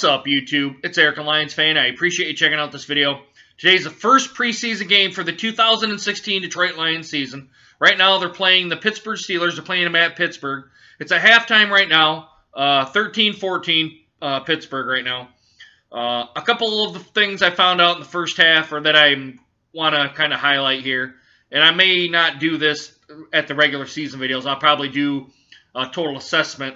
What's up, YouTube? It's Eric, a Lions fan. I appreciate you checking out this video. Today's the first preseason game for the 2016 Detroit Lions season. Right now, they're playing the Pittsburgh Steelers. They're playing them at Pittsburgh. It's at halftime right now, 13-14 Pittsburgh right now. A couple of the things I found out in the first half or that I want to kind of highlight here, and I may not do this at the regular season videos. I'll probably do a total assessment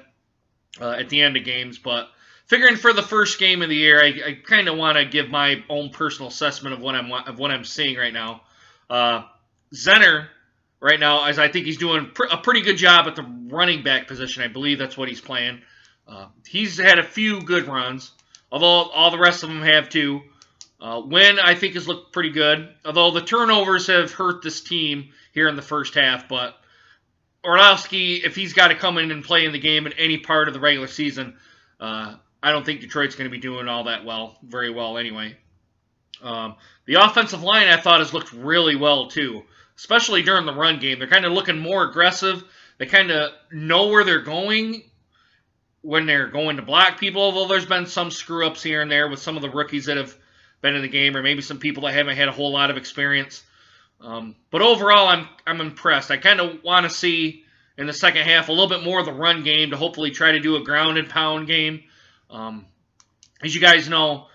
at the end of games, but figuring for the first game of the year, I kind of want to give my own personal assessment of what I'm seeing right now. Zenner right now, as I think he's doing a pretty good job at the running back position. I believe that's what he's playing. He's had a few good runs, although all the rest of them have too. Wynn, I think, has looked pretty good, although the turnovers have hurt this team here in the first half. But Orlowski, if he's got to come in and play in the game in any part of the regular season, I don't think Detroit's going to be doing all that very well anyway. The offensive line, I thought, has looked really well too, especially during the run game. They're kind of looking more aggressive. They kind of know where they're going when they're going to block people, although there's been some screw-ups here and there with some of the rookies that have been in the game, or maybe some people that haven't had a whole lot of experience. But overall, I'm impressed. I kind of want to see in the second half a little bit more of the run game to hopefully try to do a ground and pound game. As you guys know,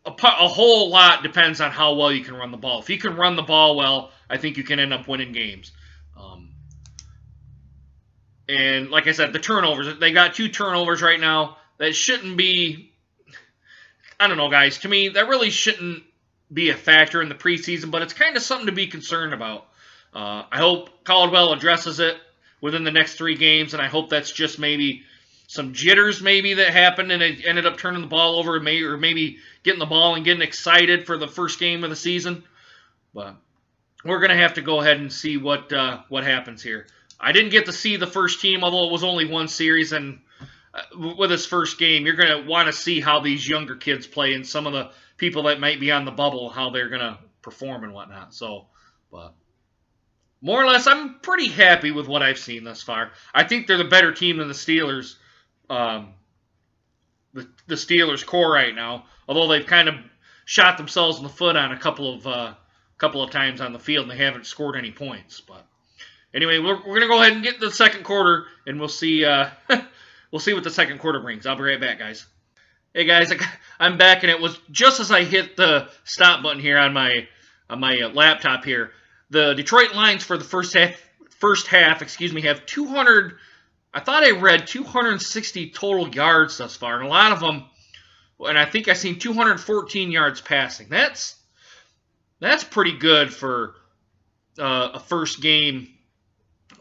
a whole lot depends on how well you can run the ball. If you can run the ball well, I think you can end up winning games. And like I said, the turnovers, they got 2 turnovers right now. That shouldn't be, I don't know, guys. To me, that really shouldn't be a factor in the preseason, but it's kind of something to be concerned about. I hope Caldwell addresses it within the next 3 games, and I hope that's just maybe some jitters maybe that happened and it ended up turning the ball over, or maybe getting the ball and getting excited for the first game of the season. But we're going to have to go ahead and see what happens here. I didn't get to see the first team, although it was only one series, and with this first game, you're going to want to see how these younger kids play and some of the people that might be on the bubble, how they're going to perform and whatnot. So, but more or less, I'm pretty happy with what I've seen thus far. I think they're the better team than the Steelers. The Steelers core right now, although they've kind of shot themselves in the foot on a couple of times on the field, and they haven't scored any points. But anyway, we're going to go ahead and get to the second quarter, and we'll see we'll see what the second quarter brings. I'll be right back, guys. Hey guys, I'm back, and it was just as I hit the stop button here on my laptop here. The Detroit Lions for the first half, have 200. I thought I read 260 total yards thus far, and a lot of them, and I think I seen 214 yards passing. That's pretty good for a first game,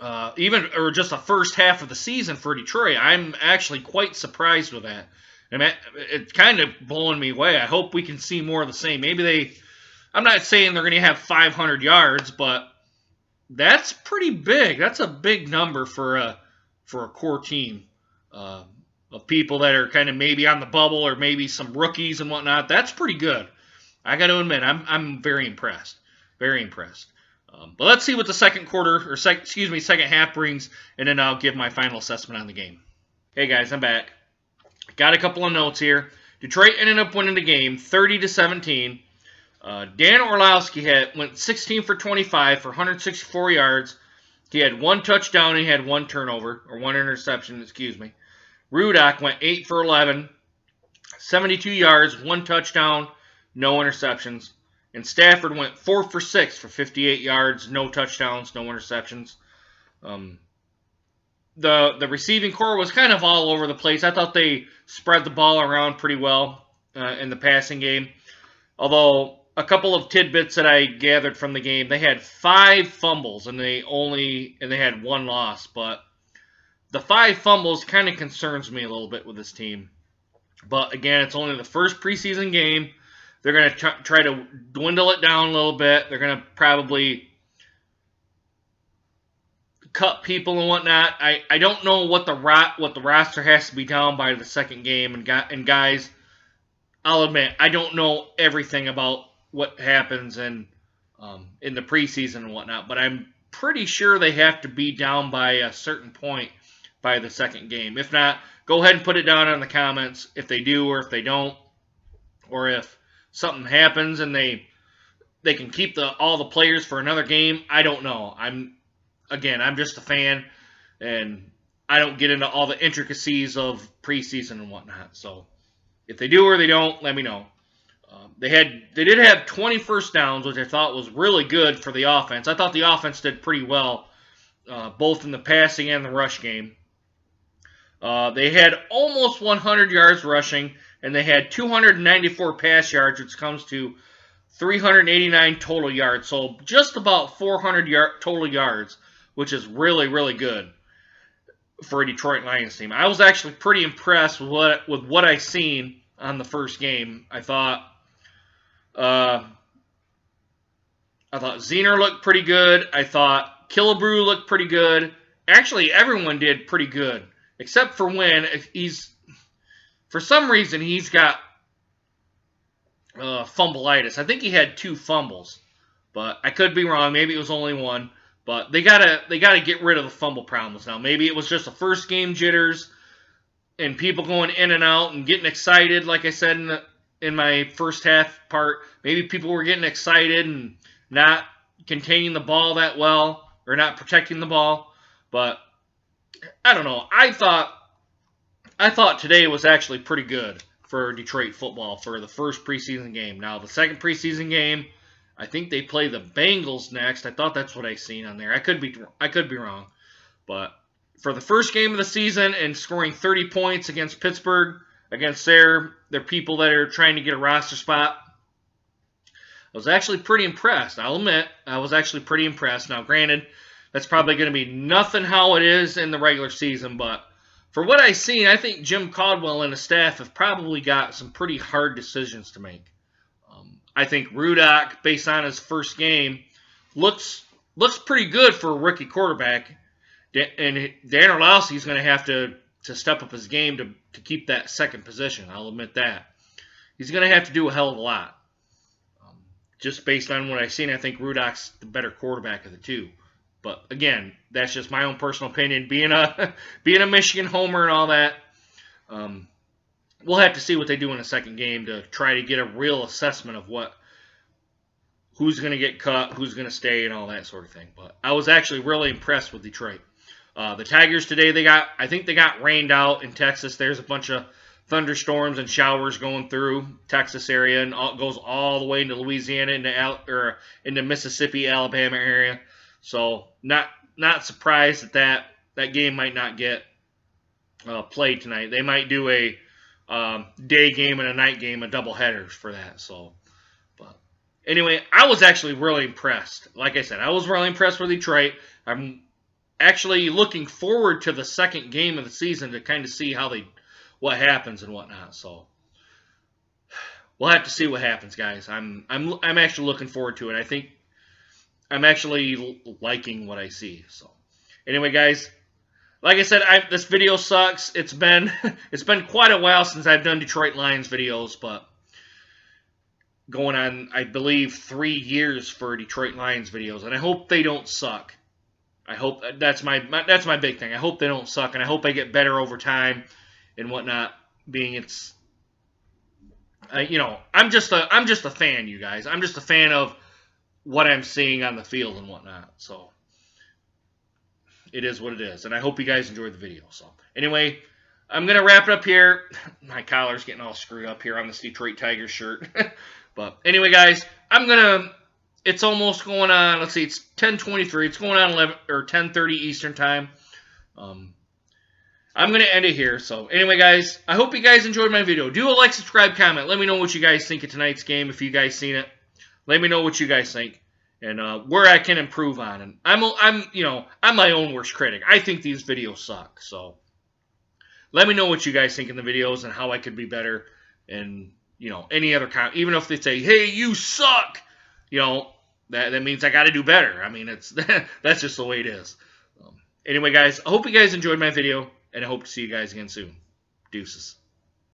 or just a first half of the season for Detroit. I'm actually quite surprised with that. And it's kind of blowing me away. I hope we can see more of the same. Maybe I'm not saying they're going to have 500 yards, but that's pretty big. That's a big number for a core team of people that are kind of maybe on the bubble or maybe some rookies and whatnot. That's pretty good. I got to admit, I'm very impressed. Very impressed. But let's see what the second half brings, and then I'll give my final assessment on the game. Hey guys, I'm back. Got a couple of notes here. Detroit ended up winning the game 30-17. Dan Orlowski went 16 for 25 for 164 yards. He had 1 touchdown and he had 1 turnover, or 1 interception, excuse me. Rudock went 8 for 11, 72 yards, 1 touchdown, no interceptions. And Stafford went 4 for 6 for 58 yards, no touchdowns, no interceptions. The receiving core was kind of all over the place. I thought they spread the ball around pretty well in the passing game. Although a couple of tidbits that I gathered from the game, they had 5 fumbles and they had 1 loss. But the 5 fumbles kind of concerns me a little bit with this team. But again, it's only the first preseason game. They're going to try to dwindle it down a little bit. They're going to probably cut people and whatnot. I don't know what the roster has to be down by the second game. And guys, I'll admit, I don't know everything about what happens in the preseason and whatnot, but I'm pretty sure they have to be down by a certain point by the second game. If not, go ahead and put it down in the comments if they do or if they don't, or if something happens and they can keep all the players for another game. I don't know. I'm just a fan, and I don't get into all the intricacies of preseason and whatnot. So if they do or they don't, let me know. They did have 20 first downs, which I thought was really good for the offense. I thought the offense did pretty well, both in the passing and the rush game. They had almost 100 yards rushing, and they had 294 pass yards, which comes to 389 total yards. So just about 400 total yards, which is really, really good for a Detroit Lions team. I was actually pretty impressed with what I seen on the first game. I thought Zener looked pretty good. I thought Killebrew looked pretty good. Actually, everyone did pretty good, except for when for some reason he's got fumbleitis. I think he had 2 fumbles, but I could be wrong. Maybe it was only 1. But they gotta get rid of the fumble problems now. Maybe it was just the first game jitters and people going in and out and getting excited, like I said in my first half part. Maybe people were getting excited and not containing the ball that well, or not protecting the ball. But I don't know. I thought today was actually pretty good for Detroit football for the first preseason game. Now the second preseason game, I think they play the Bengals next. I thought that's what I seen on there. I could be wrong. But for the first game of the season and scoring 30 points against Pittsburgh, against their people that are trying to get a roster spot, I was actually pretty impressed. I'll admit, I was actually pretty impressed. Now, granted, that's probably going to be nothing how it is in the regular season, but for what I've seen, I think Jim Caldwell and the staff have probably got some pretty hard decisions to make. I think Rudock, based on his first game, looks pretty good for a rookie quarterback. And Dan Orlowski is going to have to step up his game to keep that second position. I'll admit that. He's going to have to do a hell of a lot. Just based on what I've seen, I think Rudock's the better quarterback of the two. But again, that's just my own personal opinion. Being a Michigan homer and all that, we'll have to see what they do in the second game to try to get a real assessment of who's going to get cut, who's going to stay, and all that sort of thing. But I was actually really impressed with Detroit. The Tigers today, I think they got rained out in Texas. There's a bunch of thunderstorms and showers going through Texas area, and goes all the way into Louisiana, into Mississippi, Alabama area. So not surprised that game might not get played tonight. They might do a day game and a night game, a doubleheader for that. So, but anyway, I was actually really impressed. Like I said, I was really impressed with Detroit. I'm actually looking forward to the second game of the season to kind of see what happens and whatnot. So we'll have to see what happens, guys. I'm actually looking forward to it. I think I'm actually liking what I see. So anyway, guys, like I said, this video sucks. It's been quite a while since I've done Detroit Lions videos, but going on, I believe, 3 years for Detroit Lions videos, and I hope they don't suck. I hope that's my big thing. I hope they don't suck, and I hope I get better over time and whatnot. Being I'm just a fan, you guys. I'm just a fan of what I'm seeing on the field and whatnot. So it is what it is, and I hope you guys enjoyed the video. So anyway, I'm gonna wrap it up here. My collar's getting all screwed up here on this Detroit Tigers shirt. But anyway, guys, it's almost going on. Let's see, it's 10:23. It's going on 11 or 10:30 Eastern time. I'm going to end it here. So anyway, guys, I hope you guys enjoyed my video. Do a like, subscribe, comment. Let me know what you guys think of tonight's game. If you guys seen it, let me know what you guys think and where I can improve on. And I'm my own worst critic. I think these videos suck. So let me know what you guys think in the videos and how I could be better. And any other comment, even if they say, "Hey, you suck," that means I got to do better. I mean, that's just the way it is. Anyway, guys, I hope you guys enjoyed my video, and I hope to see you guys again soon. Deuces.